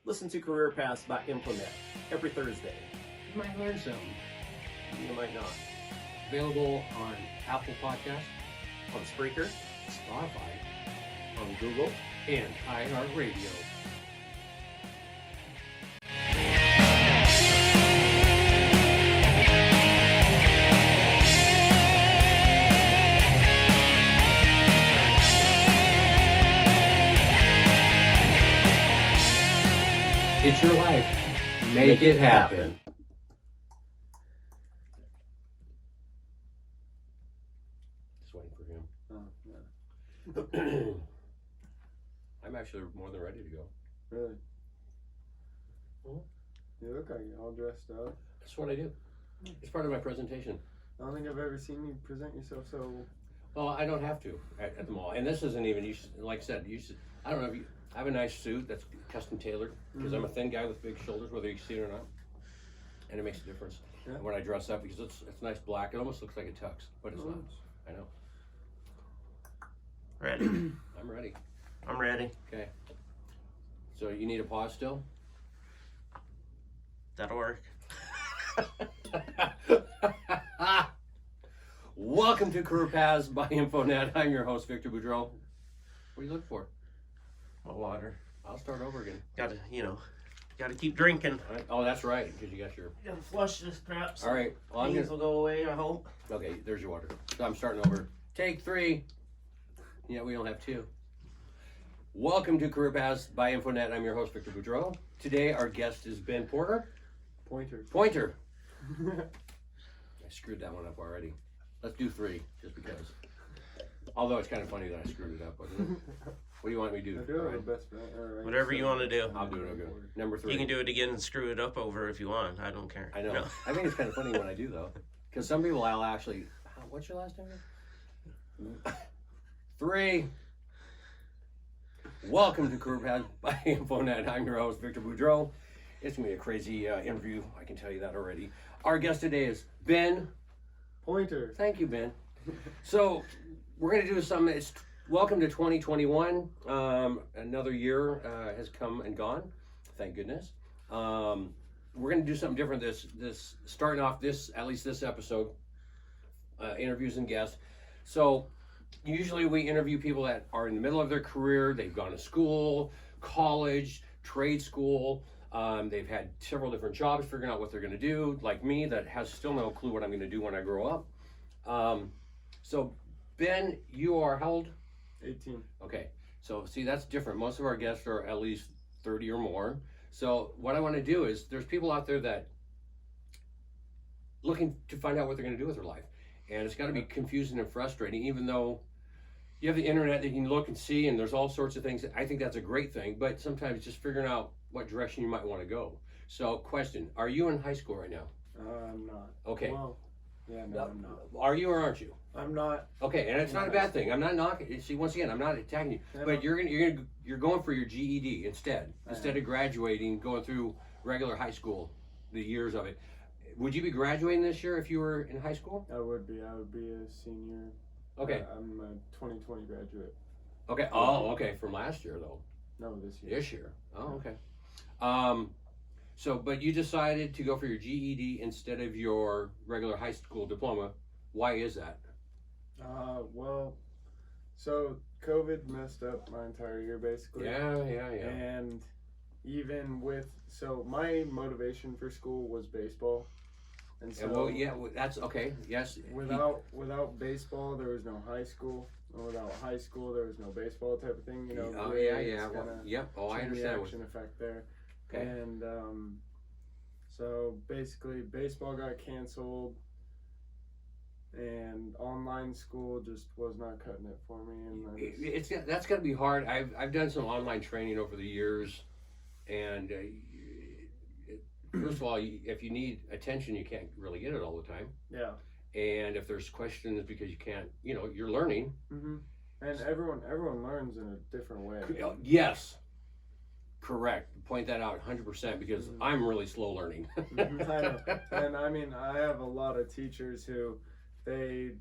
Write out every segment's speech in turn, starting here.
Listen to Career Paths by InfoNet every Thursday. You might learn something. You might not. Available on Apple Podcasts, On Spreaker, Spotify, on Google. and iHeartRadio. It's your life. Make it happen. Just waiting for him. Oh, yeah. I'm actually more than ready to go. Really? Mhm. You look like you're all dressed up. That's what I do. It's part of my presentation. I don't think I've ever seen you present yourself so. Well, I don't have to at the mall. And this isn't even, you should, like I said, you should, I don't know if you, I have a nice suit that's custom tailored because I'm a thin guy with big shoulders, whether you see it or not. And it makes a difference Yeah. when I dress up because it's nice black. It almost looks like a tux, but it's not. I know. Ready. I'm ready. I'm ready. Okay. So you need a pause still? That'll work. Welcome to Career Paths by InfoNet. I'm your host, Victor Boudreau. What are you looking for? My water. I'll start over again. Gotta, gotta keep drinking. All right. Oh, that's right, because you got your... Gotta flush this crap. All right. Well, I'm Things gonna... will go away, I hope. Okay, there's your water. So I'm starting over. Take 3. Yeah, we only have 2. Welcome to Career Paths by InfoNet. I'm your host, Victor Boudreau. Today, our guest is Ben Porter. Pointer. I screwed that one up already. Let's do 3, just because. Although it's kind of funny that I screwed it up, wasn't it? What do you want me to do? I do have a Ryan? best friend. Whatever you want to do. I'll do it. I'll do it. Number 3. You can do it again and screw it up over if you want. I don't care. I know. No. I think it's kind of funny when I do, though. Because some people I'll actually... What's your last name? 3. Welcome to Career Paths by InfoNet. I'm your host, Victor Boudreau. It's going to be a crazy interview. I can tell you that already. Our guest today is Ben. Pointer. Thank you, Ben. So we're going to do something. It's welcome to 2021. Another year has come and gone. Thank goodness. We're going to do something different. This starting off at least this episode, interviews and guests. So usually we interview people that are in the middle of their career. They've gone to school, college, trade school. They've had several different jobs, figuring out what they're going to do, like me, that has still no clue what I'm going to do when I grow up. So, Ben, you are how old? 18. Okay, so see, that's different. Most of our guests are at least 30 or more. So what I want to do is, there's people out there that looking to find out what they're going to do with their life. And it's got to be confusing and frustrating, even though you have the internet that you can look and see, and there's all sorts of things. I think that's a great thing, but sometimes just figuring out what direction you might want to go. So, question, are you in high school right now? I'm not. Okay. Well, yeah, no, I'm not. Are you or aren't you? I'm not. Okay, and it's not a bad thing. I'm not knocking. See, once again, I'm not attacking you, Yeah, but no. you're going for your GED instead of graduating, going through regular high school, the years of it. Would you be graduating this year if you were in high school? I would be a senior. Okay. I'm a 2020 graduate. Okay. Oh, okay. From last year though. No, this year. This year. Oh, okay. So, but you decided to go for your GED instead of your regular high school diploma. Why is that? Well, so COVID messed up my entire year basically. Yeah. And even so my motivation for school was baseball. And so Well, yeah, that's okay. Yes. without baseball there was no high school. And without high school there was no baseball type of thing, you know. Oh, really, yeah. it's Well, gonna yep. Oh, I chain understand. reaction effect there. Okay. And so basically baseball got canceled and online school just was not cutting it for me, and That's got to be hard. I've done some online training over the years, and first of all, if you need attention, you can't really get it all the time. yeah. And if there's questions because you can't, you're learning. Mm-hmm. And everyone learns in a different way. Yes, correct. Point that out 100% because I'm really slow learning. Mhm, I know. And I mean, I have a lot of teachers who they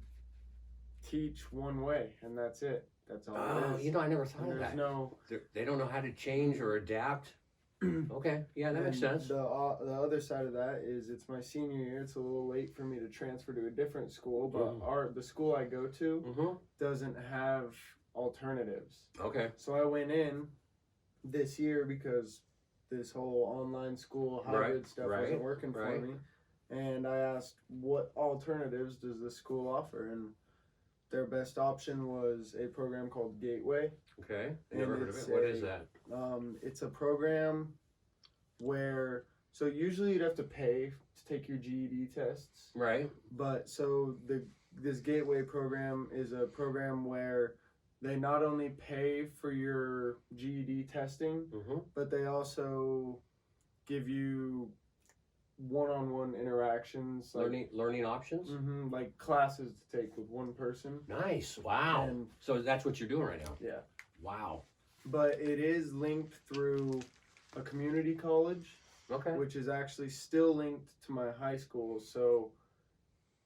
teach one way, and that's it. That's all it is. I never thought And of there's that. no. They don't know how to change or adapt. Okay, yeah, that makes And sense. The other side of that is it's my senior year. It's a little late for me to transfer to a different school, but the school I go to Mm-hmm. doesn't have alternatives. Okay. So I went in this year because this whole online school hybrid Right, stuff right, wasn't working for right. me. And I asked, what alternatives does this school offer? And their best option was a program called Gateway. Okay. And Never heard of it's it. What is that? It's a program where, so usually you'd have to pay to take your GED tests. Right. But so this Gateway program is a program where they not only pay for your GED testing, Mm-hmm. but they also give you one-on-one interactions, like, Learning options. like classes to take with one person. Nice. Wow. And So that's what you're doing right now. yeah, Wow. but it is linked through a community college, Okay. which is actually still linked to my high school. So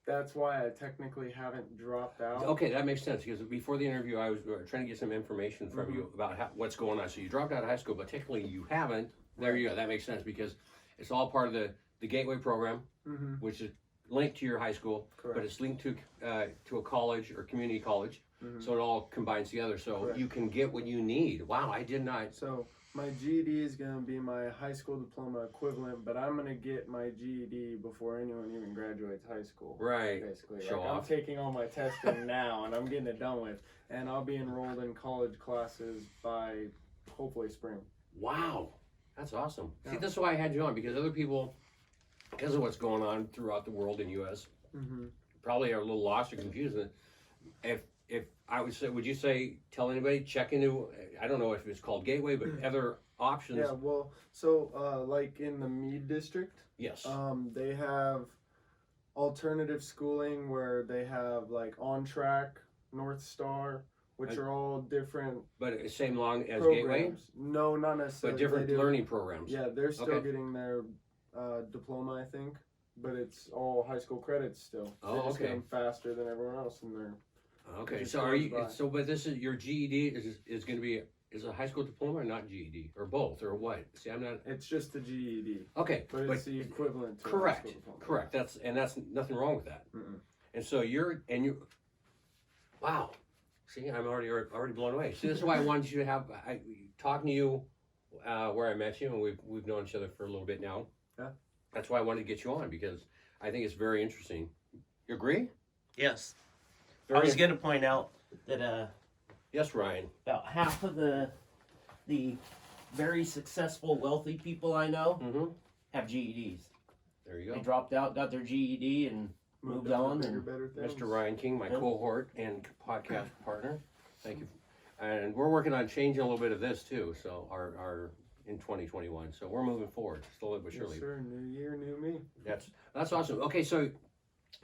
that's why I technically haven't dropped out. Okay, that makes sense because before the interview, I was trying to get some information from you about what's going on. So you dropped out of high school, but technically you haven't. There you go. That makes sense because it's all part of the Gateway program, which is linked to your high school, Correct. but it's linked to a college or community college. So it all combines together. So Correct. you can get what you need. Wow, I did not. So my GED is going to be my high school diploma equivalent, but I'm going to get my GED before anyone even graduates high school. Right. Basically, Show like, off. I'm taking all my testing now, and I'm getting it done with, and I'll be enrolled in college classes by hopefully spring. Wow, that's awesome. See, Yeah. this is why I had you on because other people, because of what's going on throughout the world in U.S., probably are a little lost or confused. If I would say, would you say tell anybody check into? I don't know if it's called Gateway, but other options. Yeah, well, so like in the Meade district, Yes. they have alternative schooling where they have like On Track, North Star, which are all different But it's same long as Gateway, programs. No, not necessarily. but different They do- learning programs. Yeah, they're still Okay. getting their diploma, I think, but it's all high school credits still. Oh, They just get okay. them faster than everyone else in there. Okay. just So are goes you? by. So, but this is your GED is going to be is a high school diploma or not GED or both or what? See, I'm not. It's just the GED, Okay. but it's the equivalent to a high correct. school diploma. Correct. That's nothing wrong with that. Mm-mm. And so you. Wow. See, I'm already blown away. See, this is why I wanted you to have talking to you where I met you, and we've known each other for a little bit now. Yeah. That's why I wanted to get you on because I think it's very interesting. You agree? Yes. I Very was going to point out that Yes, Ryan. about half of the very successful, wealthy people I know Mm-hmm. have GEDs. There you They go. dropped out, got their GED, and moved on. Bigger, And better things. Mr. Ryan King, my Yeah. cohort and podcast partner. Thank you. And we're working on changing a little bit of this too. So our in 2021. So we're moving forward slowly but Yes, surely. sir. New year, new me. That's awesome. Okay, so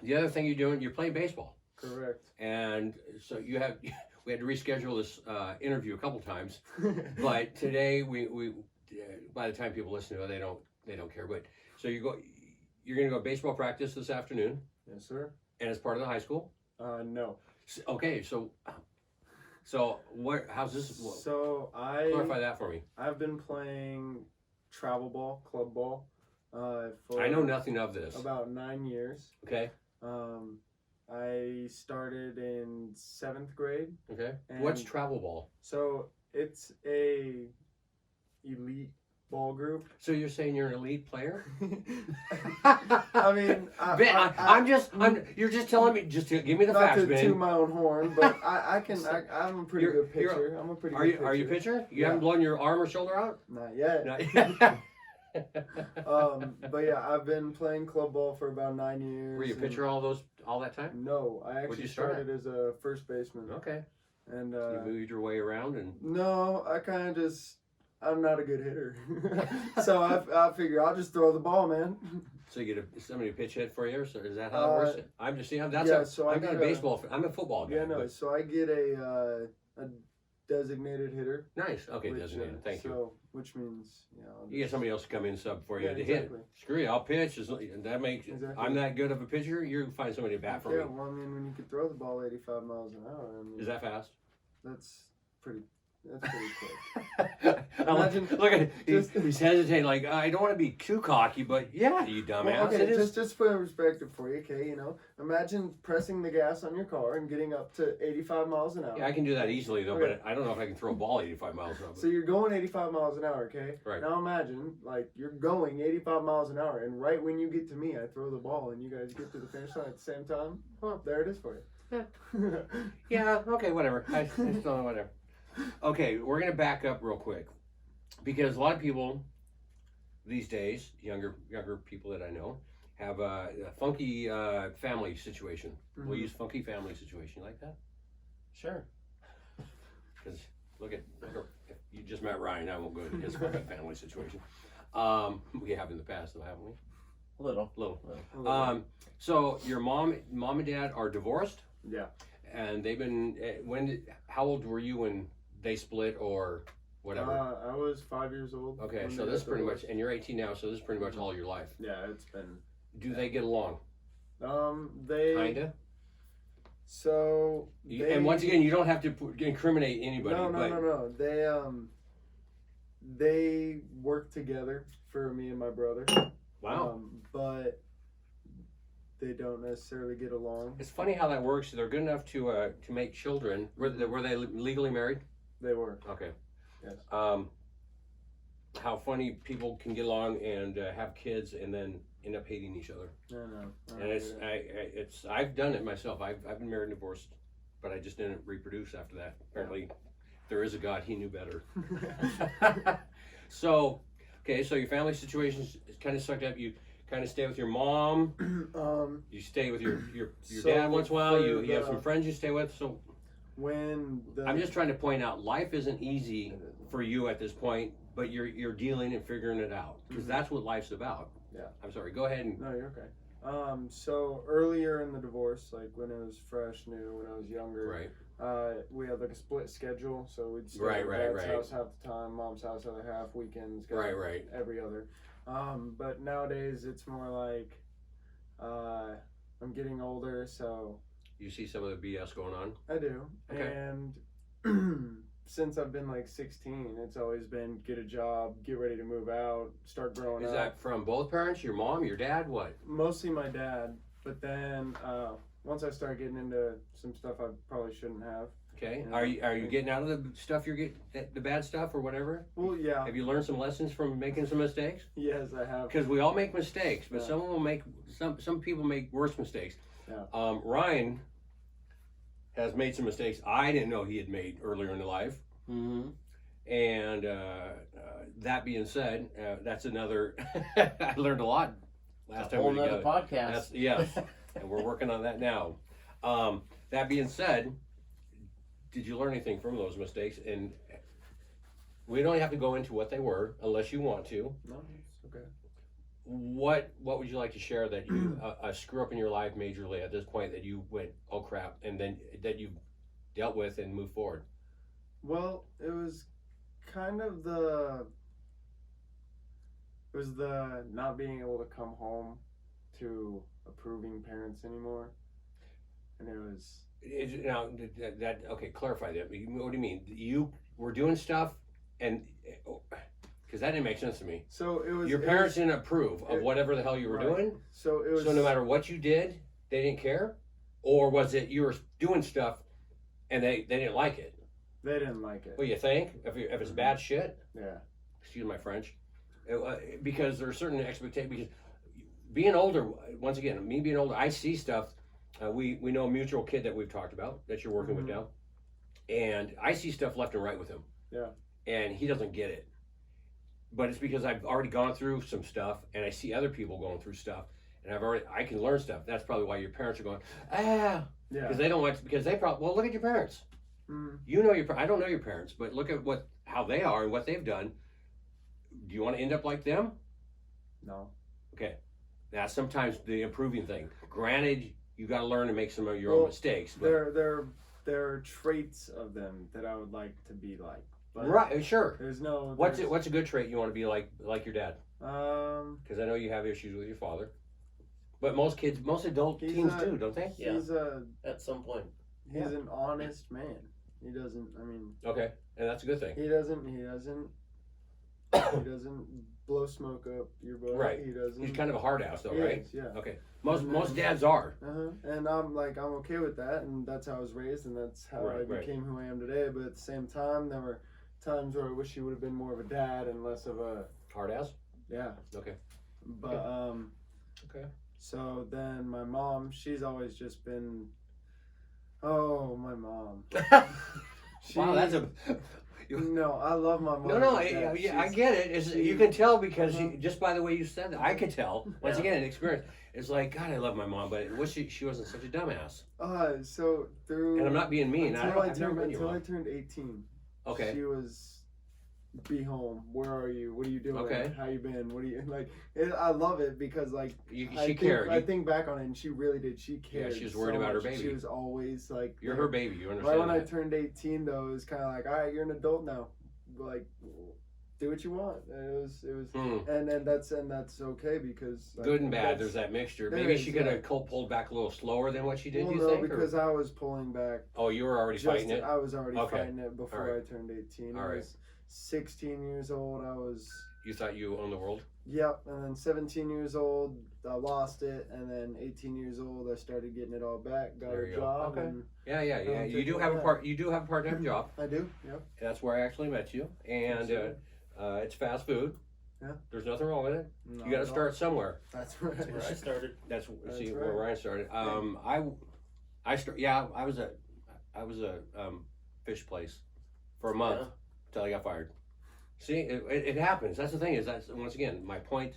the other thing you're doing, you're playing baseball, Correct. and so we had to reschedule this interview a couple times, but today we by the time people listen to it, they don't care. But so you're gonna go baseball practice this afternoon, Yes, sir. and it's part of the high school. No. Okay, so what? How's this? So Clarify that for me. I've been playing travel ball, club ball, for I know nothing of this. about 9 years. Okay, I started in 7th grade. okay. And- What's travel ball? So it's a elite ball group. So you're saying you're an elite player? I mean, You're just telling me. Just give me the not facts, to Ben. toot my own horn, but I'm a pretty You're- good pitcher. I'm a pretty Are good you pitcher. are you a pitcher? You Yeah. haven't blown your arm or shoulder out? Not yet. No. But yeah, I've been playing club ball for about 9 years. Were you a and- pitcher all that time? No, I Where'd actually you start started as a first baseman. Okay. And You moved your way around and no, I kind of just, I'm not a good hitter. So I figure I'll just throw the ball, man. so you get somebody to pitch hit for you. Or so is that how it works? I'm just seeing that's yeah, so I'm not a get baseball fan. I'm a football guy. Yeah, no, but- so I get a designated hitter. Nice. Okay, which, designated. Thank you. So, which means, I'll You get somebody else to come in sub for you Yeah, to exactly. hit. Screw you, I'll pitch. That makes Exactly. I'm that good of a pitcher. You find somebody to bat for Yeah, me. well, I mean, when you can throw the ball 85 miles an hour, I mean, Is that fast? that's pretty That's pretty quick. Imagine, look at just- he's hesitating, like I don't want to be too cocky, but yeah, you dumbass. Well, okay, it is. just put in perspective for you, okay? You know, imagine pressing the gas on your car and getting up to 85 miles an hour. Yeah, I can do that easily though, Okay. but I don't know if I can throw a ball 85 miles an hour. So you're going 85 miles an hour, okay? Right. Now imagine, like, you're going 85 miles an hour, and right when you get to me, I throw the ball, and you guys get to the finish line at the same time. Well, there it is for you. Yeah, okay, whatever. I just don't know, whatever. Okay, we're gonna back up real quick because a lot of people these days, younger people that I know, have a funky family situation. We'll Mhm. use funky family situation. You like that? Sure. Because look at if you just met Ryan. I won't go into his family situation. We have in the past, though, haven't we? Little. Little. So your mom and dad are divorced, Yeah. and they've been. How old were you when they split or whatever? I was 5 years old. Okay, when so they this is got pretty much, divorced. and you're 18 now, so this is pretty much all your life. Yeah, it's been. Do they get along? They. Kinda. So. And once again, you don't have to incriminate anybody. but No. They work together for me and my brother. wow, But they don't necessarily get along. it's funny how that works. They're good enough to make children. Were they legally married? They were. Okay. Yes. How funny people can get along and have kids and then end up hating each other. No. And I've done it myself. I've been married and divorced, but I just didn't reproduce after that. Apparently, there is a God. He knew better. So, okay, so your family situation is kind of sucked up. You kind of stay with your mom. You stay with your So dad once in a while. for You have the- some friends you stay with. So when the I'm just trying to point out, life isn't easy for you at this point, but you're dealing and figuring it out because Mhm. that's what life's about. Yeah. I'm sorry. Go ahead and No, you're okay. So earlier in the divorce, like when it was fresh, new, when I was younger, right. we had like a split schedule. So we'd stay Right, at right, dad's right. house half the time, mom's house other half, weekends, Right. every other. But nowadays it's more like I'm getting older, so You see some of the BS going on. I do. Okay. And since I've been like 16, it's always been get a job, get ready to move out, start growing Is up. that from both parents? Your mom, your dad? What? Mostly my dad, but then once I start getting into some stuff I probably shouldn't have. Okay. Yeah. Are you getting out of the stuff you're getting, the bad stuff or whatever? Well, yeah, Have you learned some lessons from making some mistakes? yes, I have. Because we all make mistakes, but Yeah. someone will make some people make worse mistakes. Yeah. Ryan has made some mistakes I didn't know he had made earlier in life. Mm-hmm. And that being said, that's another. I learned a lot last time Whole we were nother together. podcast. Yes, and we're working on that now. That being said, did you learn anything from those mistakes? And we don't have to go into what they were unless you want to. No, it's okay. What would you like to share that you a screw up in your life majorly at this point that you went, oh crap, and then that you dealt with and moved forward? Well, it was kind of the not being able to come home to approving parents anymore, and it was Now that okay, clarify that. What do you mean? You were doing stuff, and because that didn't make sense to me. so it was Your it parents was- didn't approve of it- whatever the hell you were right. doing. So it was So no matter what you did, they didn't care, or was it you were doing stuff, and they didn't like it? they didn't like it. What do you think? If it's bad shit, Yeah. excuse my French, because there are certain expectations. Because being older, once again, me being older, I see stuff. We know a mutual kid that we've talked about that you're working with Mhm. now, and I see stuff left and right with him. Yeah. And he doesn't get it, but it's because I've already gone through some stuff, and I see other people going through stuff, and I can learn stuff. That's probably why your parents are going, Yeah. because they don't want, because they probably, well, look at your parents. Mm. You know I don't know your parents, but look at how they are and what they've done. Do you want to end up like them? No. Okay, that's sometimes the improving thing. Granted, you got to learn to make some of your own Well, mistakes. But, There are traits of them that I would like to be like. But right, sure. There's no. What's there's- a good trait you want to be like your dad? Because I know you have issues with your father. But most adult He's teens not- do, don't they? Yeah. He's At some point. an honest man. He doesn't. I mean, Okay. and that's a good thing. He doesn't blow smoke up your butt. Right. He doesn't. He's kind of a hard ass, though, He right? is, yeah. Okay. Most And most then- dads are. And I'm okay with that, and that's how I was raised, and that's how I Right, right. became who I am today. But at the same time, there were times where I wish he would have been more of a dad and less of a Hard ass. yeah. Okay. But Okay. so then my mom, she's always just been. Oh, my mom. She, Wow, that's a. No, I love my mom. No, no, to death. yeah, I She's- get it. It's, you she- can tell because Uh-huh. just by the way you said that, I could tell. Once Yeah. again, an experience. It's like, God, I love my mom, but I wish she wasn't such a dumbass. So through. And I'm not being mean. Until I've never been your until I mom. turned 18. Okay. She was. Be home. Where are you? What are you doing? Okay. How you been? What are you like? I love it because like She cared. I think back on it, and she really did. She cared. she was worried so about her much. baby. She was always like. You're there. her baby. You Right understand when I that. turned 18, though, it was kind of like, all right, you're an adult now. Like, do what you want. It was, Hmm. and that's okay because like, Good and bad. that's- There's that mixture. there Maybe is, she could yeah. have pulled back a little slower than what she did. Well, you no, think? or- because I was pulling back. Oh, you were already Just fighting it. I was already Okay. fighting it before All right. I turned 18. All I right. was 16 years old. I was. You thought you owned the world. Yep, and then 17 years old, I lost it, and then 18 years old, I started getting it all back. Got There a you go. job, Okay. and Yeah. I'll You take do all have a that. part. You do have a part-time job. I do. Yep. And that's where I actually met you. And it's fast food. Yeah. There's nothing wrong with it. Not You got to at all. start somewhere. That's right. That's where she started. That's That's see right. where Ryan started. I was a fish place for a month Yeah. till I got fired. See, it happens. That's the thing is that's once again my point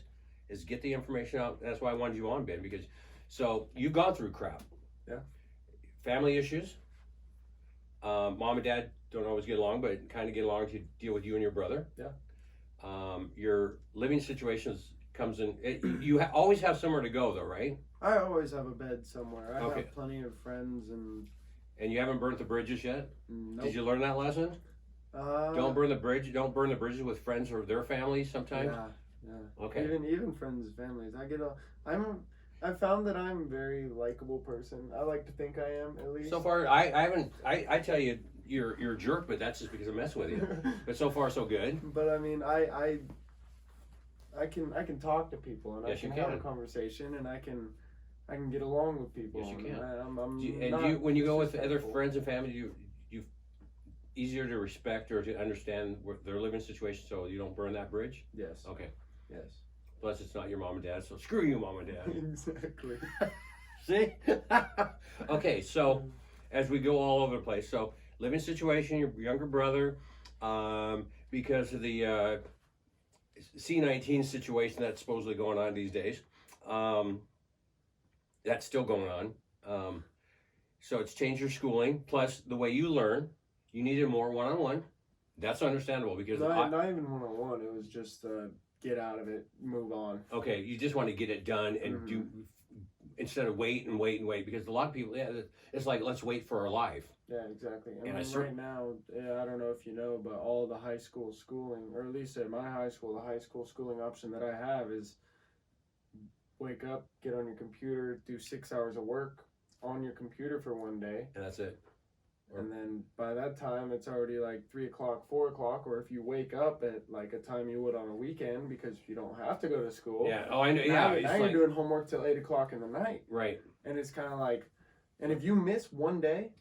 is get the information out. That's why I wanted you on, Ben, because so you've gone through crap. Yeah. Family issues. Mom and dad don't always get along, but kind of get along to deal with you and your brother. Yeah. Your living situations comes in. You always have somewhere to go, though, right? I always have a bed somewhere. I Okay. have plenty of friends, and And you haven't burnt the bridges yet. nope. Did you learn that lesson? Don't burn the bridge. Don't burn the bridges with friends or their families. Sometimes. Yeah. Okay. Even friends and families. I found that I'm a very likable person. I like to think I am, at least. So far, I haven't. I tell you, you're a jerk, but that's just because I'm messing with you. But so far, so good. But I mean, I can talk to people, and Yes, I can you have a can. conversation, and I can get along with people. Yes, you and can. I'm And not when you go with other disrespectful. friends and family, you easier to respect or to understand their living situation, so you don't burn that bridge. Yes. Okay. Yes. Plus, it's not your mom and dad, so screw you, mom and dad. Exactly. See? Okay, so as we go all over the place, so living situation, your younger brother, because of the C-19 situation that's supposedly going on these days, that's still going on. So it's changed your schooling, plus the way you learn, you needed more one-on-one. That's understandable because Not even one-on-one. It was just get out of it, move on. okay, you just want to get it done and do instead of wait and wait and wait because a lot of people, it's like let's wait for our life. Yeah, exactly. I And mean, I right now, I don't know if you know, but all the high school schooling, or at least at my high school, the high school schooling option that I have is wake up, get on your computer, do 6 hours of work on your computer for one day, And that's it. and then by that time it's already like 3 o'clock, 4 o'clock, or if you wake up at like a time you would on a weekend because you don't have to go to school. Yeah. Oh, I know. Now, Yeah. now It's you're like, doing homework till 8 o'clock in the night. right. And it's kind of like, and if you miss one day,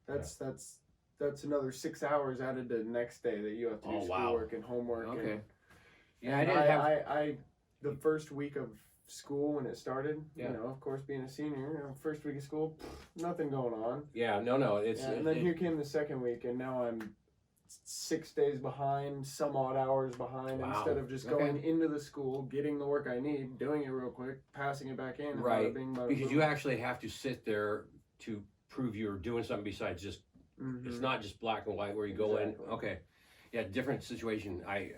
that's another 6 hours added to the next day that you have to do Oh, wow. schoolwork and homework. Okay. And, Yeah, I and didn't have. I the first week of school when it started, Yeah. you know, of course being a senior, first week of school, nothing going on. Yeah. No. It's. Yeah, and then here came the second week, and now I'm 6 days behind, some odd hours behind, Wow. instead of just Okay. going into the school, getting the work I need, doing it real quick, passing it back in. and Right, bada bing, bada because boom. you actually have to sit there to prove you're doing something besides just. Mhm. It's not just black and white where you go Exactly. in. Okay. Yeah. Different situation. I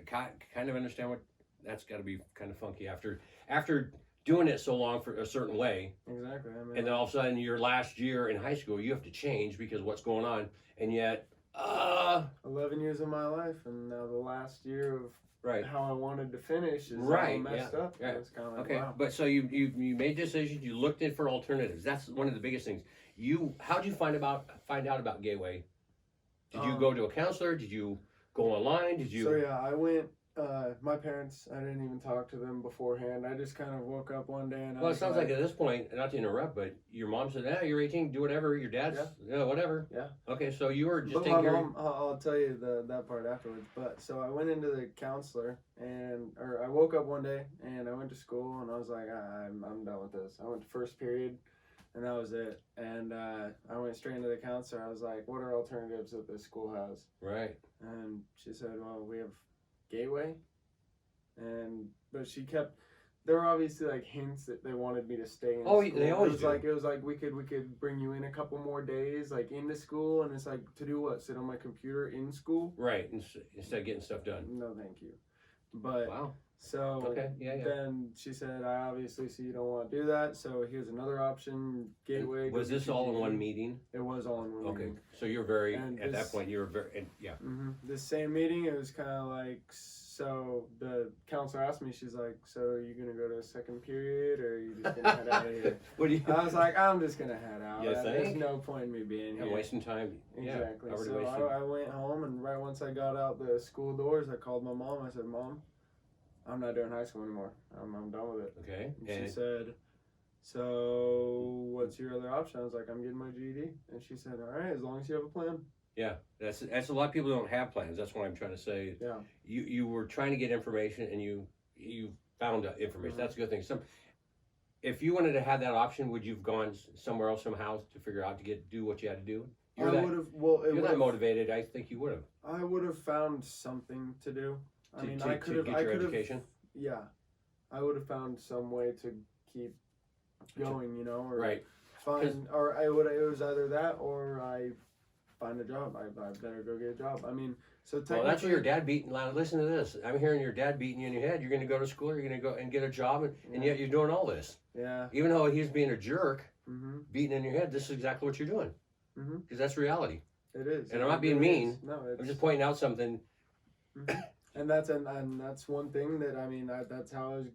kind of understand what that's got to be kind of funky after doing it so long for a certain way. Exactly. I mean, And then all of a sudden, your last year in high school, you have to change because what's going on, and yet, 11 years of my life, and now the last year of right, how I wanted to finish is Right, all messed up. yeah. It's kind of like, okay. wow. But so you made decisions. You looked in for alternatives. That's one of the biggest things. How'd you find out about Gateway? Did you go to a counselor? Did you go online? Did you? So yeah, I went. My parents, I didn't even talk to them beforehand. I just kind of woke up one day and I Well, it was sounds like at this point, not to interrupt, but your mom said, "Yeah, you're 18, do whatever." Your dad's, yeah, whatever. Yeah. Okay, so you were just But taking my your. mom, I'll tell you that part afterwards. But so I went into the counselor, or I woke up one day and I went to school and I was like, I'm done with this. I went to first period, and that was it. And I went straight into the counselor. I was like, what are alternatives that this school has? Right. And she said, well, we have Gateway, but she kept. There were obviously like hints that they wanted me to stay in. Oh, school. they always do. It was like we could bring you in a couple more days, like into school, and it's like to do what? Sit on my computer in school? Right. Instead of getting stuff done. No, thank you. But Wow. so Okay. Yeah. then she said, I obviously see you don't want to do that, so here's another option. Gateway. Was go this get your all in GED. one meeting? It was all in one Okay. meeting. So you're very And at that this- point. You were very yeah. This same meeting, it was kind of like, so the counselor asked me, she's like, so are you going to go to a second period or are you just going to head out of here? What do you? I was like, I'm just going to head out. You There's think? no point in me being I'm here. wasting time. Exactly. Yeah. Already So wasted. I went home, and right once I got out the school doors, I called my mom. I said, Mom, I'm not doing high school anymore. I'm done with it. Okay. And she said, so what's your other option? I was like, I'm getting my GED. And she said, all right, as long as you have a plan. Yeah, that's a lot of people don't have plans. That's what I'm trying to say. Yeah. You were trying to get information and you found information. Mhm. That's a good thing. If you wanted to have that option, would you've gone somewhere else somehow to figure out to do what you had to do? You're I that, would have. Well, it you're that would've- motivated. I think you would have I would have found something to do. I mean, to I could have. get I your could have. education. Yeah, I would have found some way to keep going. You know, or Right. find, or I would. It was either that or I find a job. I better go get a job. I mean, so technically, Well, that's what your dad beating. Now, listen to this. I'm hearing your dad beating you in your head. You're going to go to school. You're going to go and get a job, and Yeah. yet you're doing all this. Yeah. Even though he's being a jerk, Mm-hmm. beating in your head, this is exactly what you're doing. Mhm. Because that's reality. It is. And I'm It not being really mean. is. No, it's I'm just pointing out something. and that's one thing that I mean. That's how I was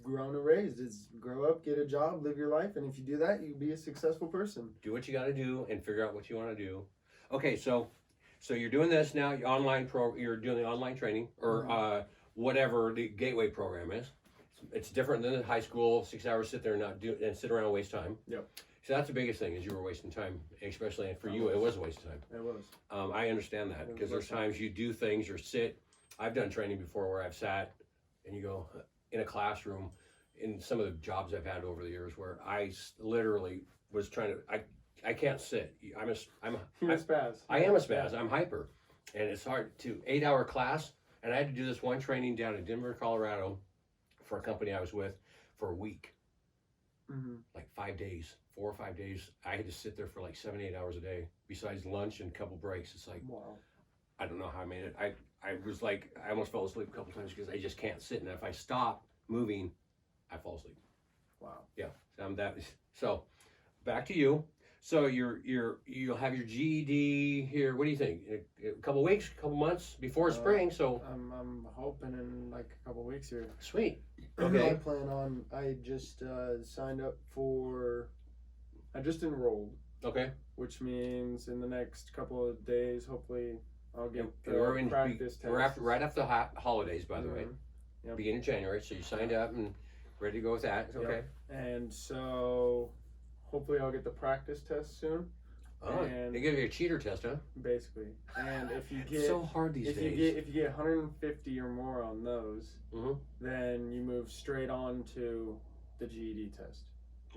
grown and raised: is grow up, get a job, live your life, and if you do that, you'll be a successful person. Do what you got to do and figure out what you want to do. Okay, so you're doing this now. You're doing the online training or whatever the Gateway program is. It's different than the high school. 6 hours sit there and sit around and waste time. Yep. So that's the biggest thing is you were wasting time, especially for you. It was a waste of time. It was. I understand that It because was there's times you do things or sit. I've done training before where I've sat and you go in a classroom in some of the jobs I've had over the years where I literally was trying to. I can't sit. You're a spaz. I am a spaz. I'm hyper, and it's hard to 8-hour class. And I had to do this one training down in Denver, Colorado, for a company I was with for a week, Mm-hmm. like 5 days, 4 or 5 days. I had to sit there for like 7, 8 hours a day, besides lunch and a couple breaks. It's like Wow. I don't know how I made it. I was like I almost fell asleep a couple times because I just can't sit, and if I stop moving, I fall asleep. Wow. Yeah, so back to you. So you'll have your GED here. What do you think? A couple weeks, a couple months before spring. So I'm hoping in like a couple weeks here. sweet. I Okay. plan on. I just signed up for. I just enrolled, Okay. which means in the next couple of days, hopefully, I'll get Yep. the We're in practice test. we're right after the holidays, by the way, Mhm. Yep. beginning of January. So you signed up and ready to go with that. It's Yep. okay. And so, hopefully, I'll get the practice test soon. Oh, And- they give you a cheater test, huh? Basically, and if you It's get so hard these if days. you get 150 or more on those, Mhm. then you move straight on to the GED test.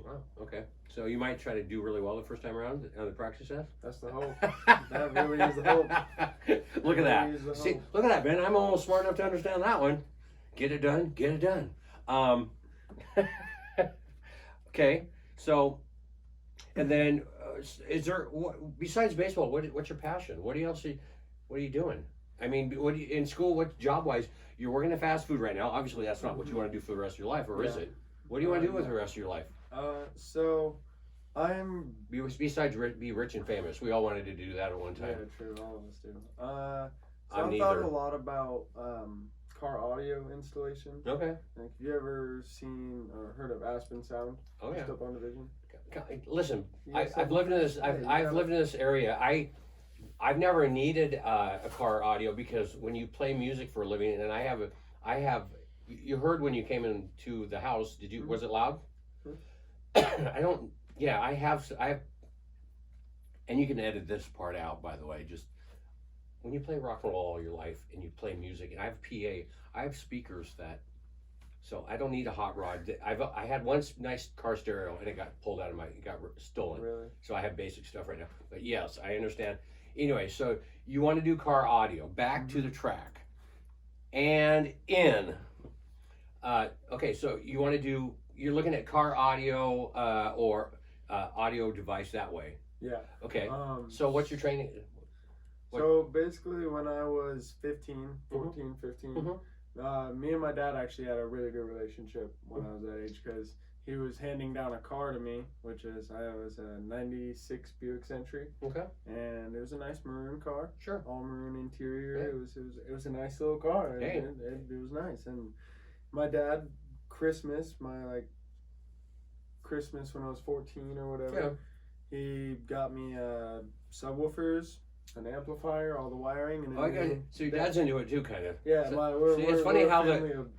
Wow. Okay. So you might try to do really well the first time around on the practice test. That's the hope. That really is the hope. Look at That really is the that. See, hope. look at that, man. I'm almost smart enough to understand that one. Get it done. Get it done. Okay. So, and then, is there besides baseball? What's your passion? What else? What are you doing? I mean, what do you, in school? What job wise? You're working at fast food right now. Obviously, that's not what you want to do for the rest of your life, or is Yeah. it? What do you want to do with the rest of your life? So I'm Besides be rich and famous, we all wanted to do that at one yeah, time. true. All of us do. So I'm I've neither. thought a lot about car audio installation. Okay. Like, have you ever seen or heard of Aspen Sound? Oh yeah. Just up on Division. Listen, Yeah, so- I've lived in this. I've Yeah, lived in this area. I've never needed a car audio because when you play music for a living, and I have. You heard when you came into the house. Did you? Was it loud? I don't. Yeah, I have. And you can edit this part out, by the way. Just when you play rock and roll all your life and you play music, and I have PA, I have speakers that. So I don't need a hot rod. I had one nice car stereo and it got pulled out of it got stolen. Really? So I have basic stuff right now. But yes, I understand. Anyway, so you want to do car audio. Back to the track. And in. Okay, so you're looking at car audio or audio device that way. Yeah. Okay. So what's your training? So basically when I was 15, 14, 15, me and my dad actually had a really good relationship when I was that age because he was handing down a car to me, which is, I was a 96 Buick Century. Okay. And it was a nice maroon car. Sure. All maroon interior. Yeah. It was a nice little car. Hey. It was nice. And my dad, Christmas when I was 14 or whatever, he got me subwoofers, an amplifier, all the wiring, and So your dad's into it too, kind of. yeah. So, it's funny how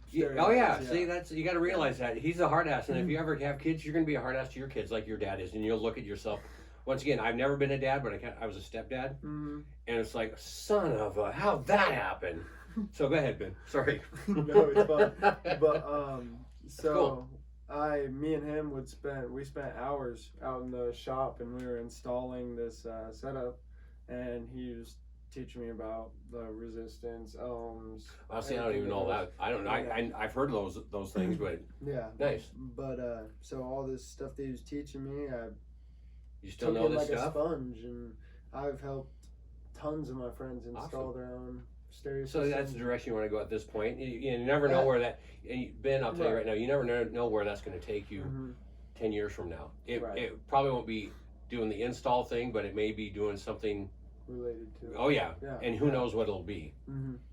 stereotypes, see, that's, you got to realize that he's a hard ass, and if you ever have kids, you're gonna be a hard ass to your kids like your dad is, and you'll look at yourself. Once again, I've never been a dad, but I was a stepdad, and it's like, son of a, how'd that happen? So go ahead, Ben. Sorry. No, it's fun. But so cool. me and him we spent hours out in the shop, and we were installing this setup, and he was teaching me about the resistance, ohms. I'll see. I don't even know that. I don't know. I've heard of those things, but Yeah. nice. But so all this stuff that he was teaching me, I You still took know it this like stuff. a sponge, and I've helped tons of my friends install Awesome. their own stereo So that's the systems. direction you want to go at this point. You never know where that. Ben, I'll tell you right now, you never know where that's going to take you 10 years from now. It probably won't be doing the install thing, but it may be doing something related to. Oh yeah, Yeah. and who knows what it'll be.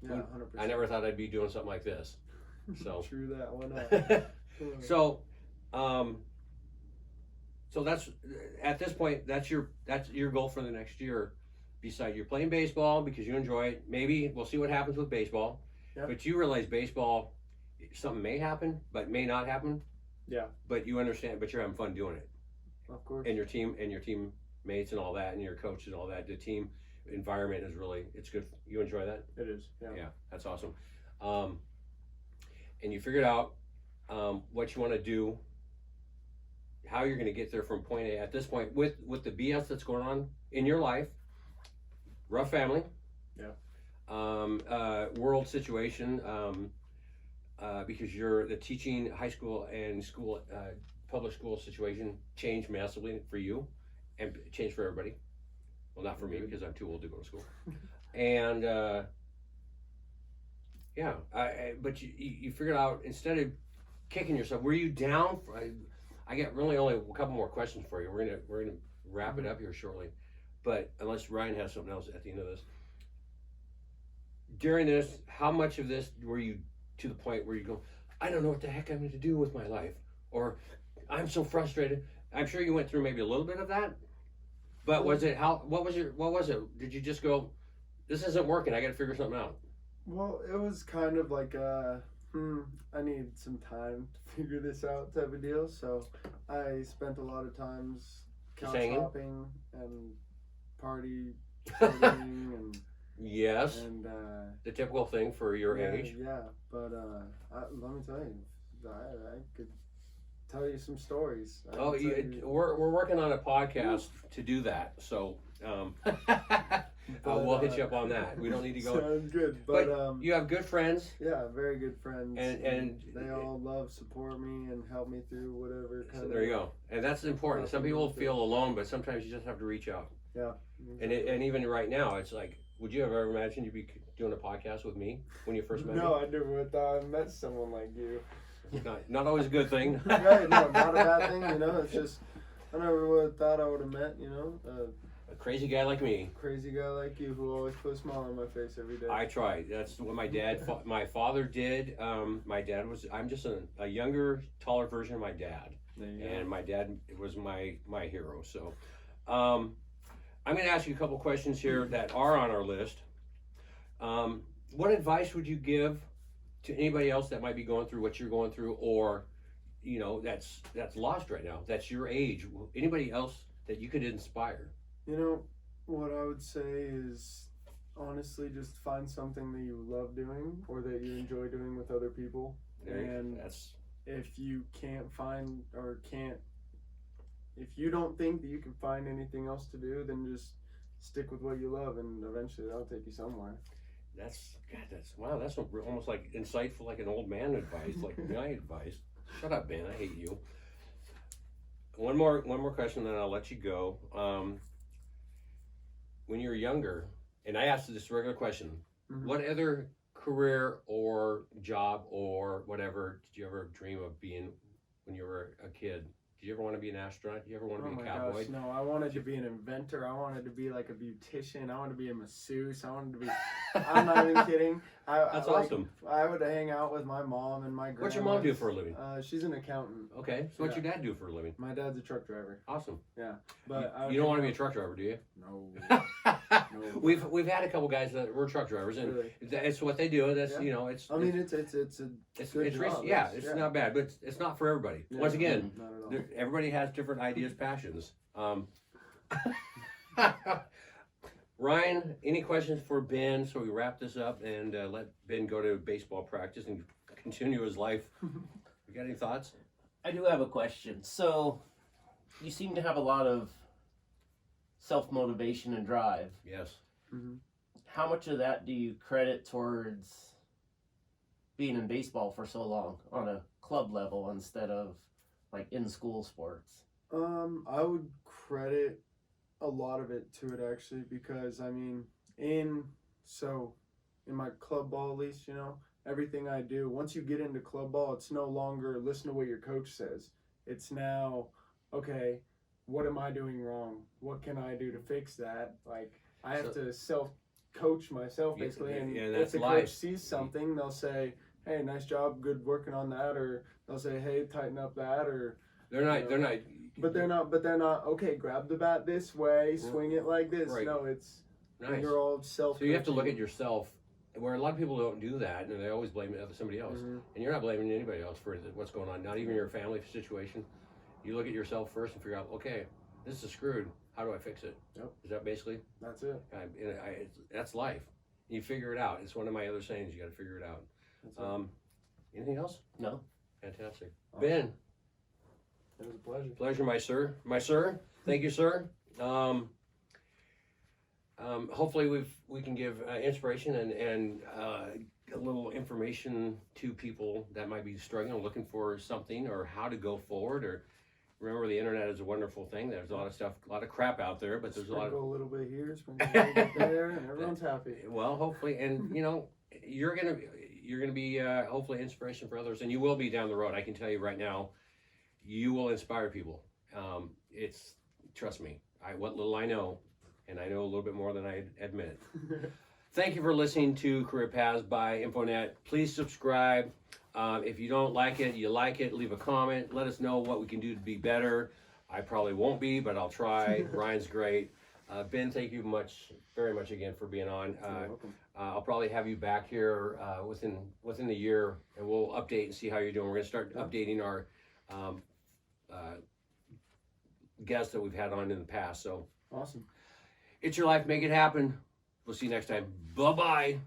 Yeah, 100%. I never thought I'd be doing something like this. So True that. Why not? so that's at this point that's your goal for the next year. Besides, you're playing baseball because you enjoy it. Maybe we'll see what happens with baseball. Yeah. But you realize baseball, something may happen, but may not happen. Yeah. But you understand. But you're having fun doing it, Of course. and your teammates and all that, and your coach and all that. The team environment is it's good. You enjoy that? It is. Yeah. Yeah, that's awesome. And you figured out what you want to do, how you're going to get there from point A. At this point, with the BS that's going on in your life, rough family, world situation, because you're the teaching high school and school public school situation changed massively for you, and changed for everybody. Well, not for me because I'm too old to go to school, and. Yeah, but you figured out, instead of kicking yourself, were you down? I get really only a couple more questions for you. We're gonna wrap it up here shortly, but unless Ryan has something else at the end of this. During this, how much of this were you to the point where you go, I don't know what the heck I'm going to do with my life, or I'm so frustrated? I'm sure you went through maybe a little bit of that, but what was it? Did you just go, this isn't working, I got to figure something out? Well, it was kind of like I need some time to figure this out type of deal. So I spent a lot of times couch hopping and partying and yes, and the typical thing for your age. Yeah, but let me tell you, I could tell you some stories. We're working on a podcast to do that, so we'll hit you up on that. We don't need to go. Sounds good, but you have good friends. Yeah, very good friends, and they all love, support me, and help me through whatever kind of. There you go, and that's important. Some people feel alone, but sometimes you just have to reach out. Yeah. Exactly. And even right now, it's like, would you have ever imagined you'd be doing a podcast with me when you first met me? No, I never would have thought I met someone like you. Not always a good thing. Right, no, not a bad thing, you know. It's just, I never would have thought I would have met, you know, a crazy guy like me. Crazy guy like you who always put a smile on my face every day. I tried. That's what my father did. My dad I'm just a younger, taller version of my dad. And my dad was my hero. So, I'm going to ask you a couple questions here that are on our list. What advice would you give to anybody else that might be going through what you're going through, or that's lost right now? That's your age. Anybody else that you could inspire? You know, what I would say is honestly just find something that you love doing or that you enjoy doing with other people. And if you can't find or if you don't think that you can find anything else to do, then just stick with what you love, and eventually that'll take you somewhere. That's almost like insightful, like an old man advice, like my advice. Shut up, Ben. I hate you. One more question, then I'll let you go. When you were younger, and I asked this regular question, what other career or job or whatever did you ever dream of being when you were a kid? Did you ever want to be an astronaut? Did you ever want to be a cowboy? Gosh, no, I wanted to be an inventor. I wanted to be like a beautician. I wanted to be a masseuse. I wanted to be. I'm not even kidding. That's awesome. I would hang out with my mom and my grandma. What's your mom do for a living? She's an accountant. Okay, so what's your dad do for a living? My dad's a truck driver. Awesome. Yeah, but you don't want to be a truck driver, do you? No. We've had a couple guys that were truck drivers, and Really? it's what they do. That's it's. I mean, it's a good job. It's not bad, but it's not for everybody. Yeah, Once again, not at all. everybody has different ideas, passions. Ryan, any questions for Ben? So we wrap this up and let Ben go to baseball practice and continue his life. You got any thoughts? I do have a question. So, you seem to have a lot of self-motivation and drive. Yes. How much of that do you credit towards being in baseball for so long on a club level instead of like in school sports? I would credit a lot of it to it actually, because I mean, in my club ball, at least, everything I do, once you get into club ball, it's no longer listen to what your coach says. It's now, okay, what am I doing wrong? What can I do to fix that? Like, I have to self-coach myself, basically, and if the coach sees something, they'll say, hey, nice job, good working on that, or they'll say, hey, tighten up that, or... They're not, okay, grab the bat this way, swing it like this. Right. No, it's, nice. you're all self. So you have to look at yourself, where a lot of people don't do that, and they always blame somebody else. And you're not blaming anybody else for what's going on, not even your family situation. You look at yourself first and figure out, okay, this is screwed. How do I fix it? Yep. Is that basically? That's it. That's life. You figure it out. It's one of my other sayings. You got to figure it out. That's it. Anything else? No. Fantastic. Awesome. Ben. It was a pleasure. Pleasure, my sir. My sir. Thank you, sir. Hopefully we can give inspiration and a little information to people that might be struggling, looking for something, or how to go forward. Or remember, the internet is a wonderful thing. There's a lot of stuff, a lot of crap out there, but there's a lot of a little bit here, sprinkle a little bit there, and everyone's happy. Well, hopefully, and you're gonna be hopefully inspiration for others, and you will be down the road. I can tell you right now, you will inspire people. Trust me. What little I know, and I know a little bit more than I admit. Thank you for listening to Career Paths by Infonet. Please subscribe. If you don't like it, you like it, leave a comment. Let us know what we can do to be better. I probably won't be, but I'll try. Ryan's great. Ben, thank you very much again for being on. You're welcome. I'll probably have you back here within the year, and we'll update and see how you're doing. We're going to start updating our guests that we've had on in the past. So Awesome. it's your life. Make it happen. We'll see you next time. Bye-bye.